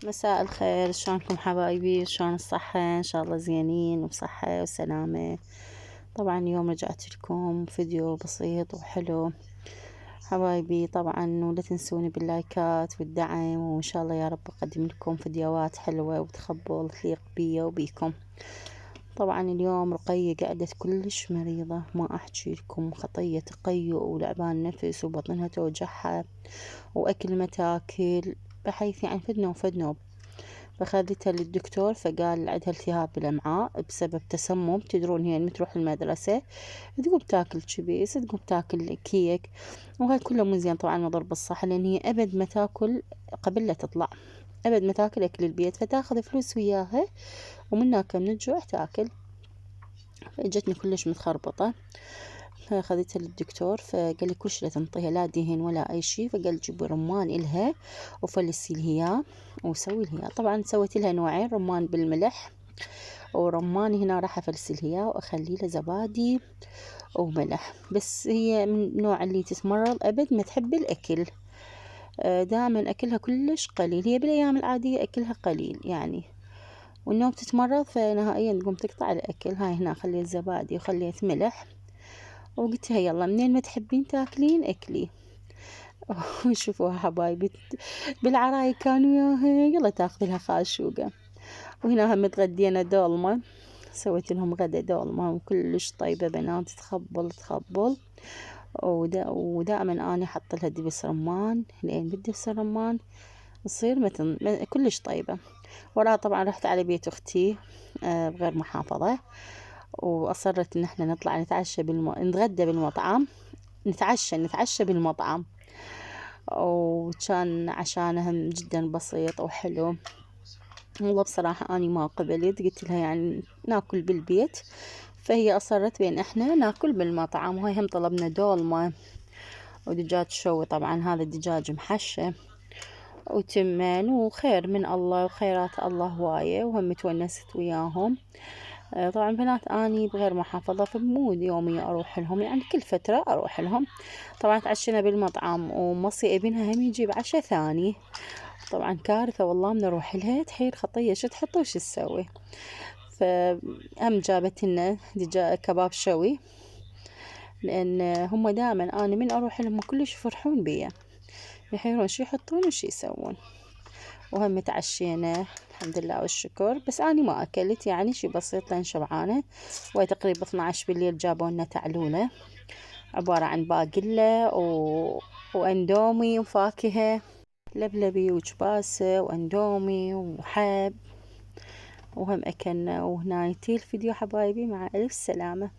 مساء الخير، شلونكم حبايبي؟ شلون الصحة؟ ان شاء الله زينين وبصحة وسلامة. طبعا اليوم رجعت لكم فيديو بسيط وحلو حبايبي. طبعا ولا تنسوني باللايكات والدعم، وان شاء الله يا رب اقدم لكم فيديوهات حلوة وتخبل تليق بيا وبيكم. طبعا اليوم رقية قعدت كلش مريضة، ما احكي لكم، خطية تقيؤ ولعبان نفس وبطنها توجعها واكل ما تاكل، بحيث يعني فدنا وفدنا. فخذتها للدكتور فقال عندها التهاب بالامعاء بسبب تسمم. تدرون هي لما تروح المدرسة تقوم تاكل شيبس، تقوم تاكل كيك، وهاي كله مو زين طبعا، مضر بالصحة، لان هي ابد ما تاكل قبل لا تطلع، ابد ما تاكل اكل البيت، فتاخذ فلوس وياها ومن هناك من الجوع تاكل. فاجتني كلش متخربطة، فاخذتها للدكتور فقال لي كلش لا تنطيها، لا دهن ولا اي شيء، فقال جيبي رمان الها وفلسي لها اياه وسوي لها. طبعا سويت لها نوعين، رمان بالملح ورمان هنا راح افلسي لها اياه واخلي له زبادي وملح. بس هي من النوع اللي تتمرض ابد ما تحب الاكل، دائما اكلها كلش قليل، هي بالايام العادية اكلها قليل يعني، والنوم تتمرض فنهائيا تقوم تقطع الاكل. هاي هنا خليت زبادي وخليت ملح، وقلت لها يلا منين ما تحبين تاكلين اكلي. وشوفوها حبايبي بالعراي كانوا ياها يلا تاخذ لها خاشوقة. وهنا هم تغدينا دولمة، سويت لهم غدا دولمة وكلش طيبة بنات، تخبل تخبل. ودائما انا حط لها دبس رمان، لان بالدبس الرمان تصير كلش طيبة. وراها طبعا رحت على بيت اختي بغير محافظة، واصرت ان احنا نطلع نتعشى نتغدى بالمطعم، نتعشى بالمطعم، وكان عشانهم جدا بسيط وحلو. والله بصراحة أنا ما قبلت، قلت لها يعني ناكل بالبيت، فهي أصرت بين إحنا ناكل بالمطعم. وهي هم طلبنا دولمة ودجاج شوي، طبعا هذا الدجاج محشى وتمن، وخير من الله وخيرات الله هواية، وهم تونست وياهم. طبعا بنات اني بغير محافظة، فمو يومية اروح لهم، يعني كل فترة اروح لهم. طبعا تعشينا بالمطعم، ومصي ابنها هم يجيب عشاء ثاني. طبعا كارثة والله من اروح لها تحير خطية، شو تحط وش تسوي. فهم جابت لنا كباب شوي، لان هم دائما انا من اروح لهم كلش يفرحون بيا، يحيرون شو يحطون وش يسوون. وهم تعشينا الحمد لله والشكر، بس أنا ما أكلت يعني شي بسيط لأن شبعانة. وهي تقريبا 12 بالليل جابوا لنا تعلولة عبارة عن باقلة واندومي وفاكهة، لبلبي وجباسة واندومي وحب، وهم أكلنا. وهنا ينتهي الفيديو حبايبي، مع ألف سلامة.